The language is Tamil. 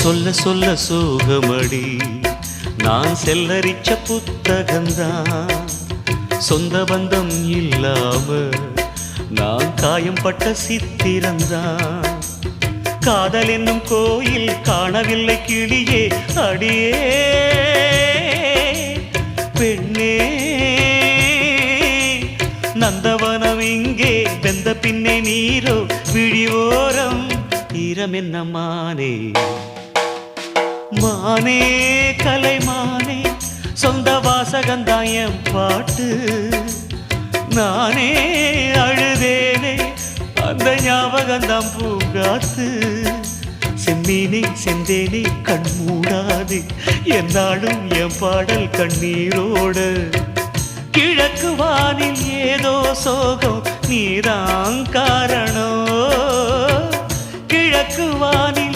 சொல்ல சொல்ல சோகமடி நான் செல்லரிச்ச புத்தகந்தான் சொந்த பந்தம் இல்லாம நான் காயம் பட்ட சித்திரந்தான் காதல் என்னும் கோயில் காணவில்லை கிளியே அடியே பெண்ணே நந்தவனம் இங்கே வெந்த பின்னே நீரோ விழிவோரம் ஈரம் என்ன மானே மானே கலைமானே சொந்த வாசகந்தாயம் பாட்டு நானே அழுதேனே அந்த ஞாபகந்தான் பூங்காத்து செம்மீனே செந்தேனே கண் மூடாது என்னாலும் என் பாடல் கண்ணீரோடு கிழக்கு வானில் ஏதோ சோகம் நீதான் காரணம் கிழக்கு வானில்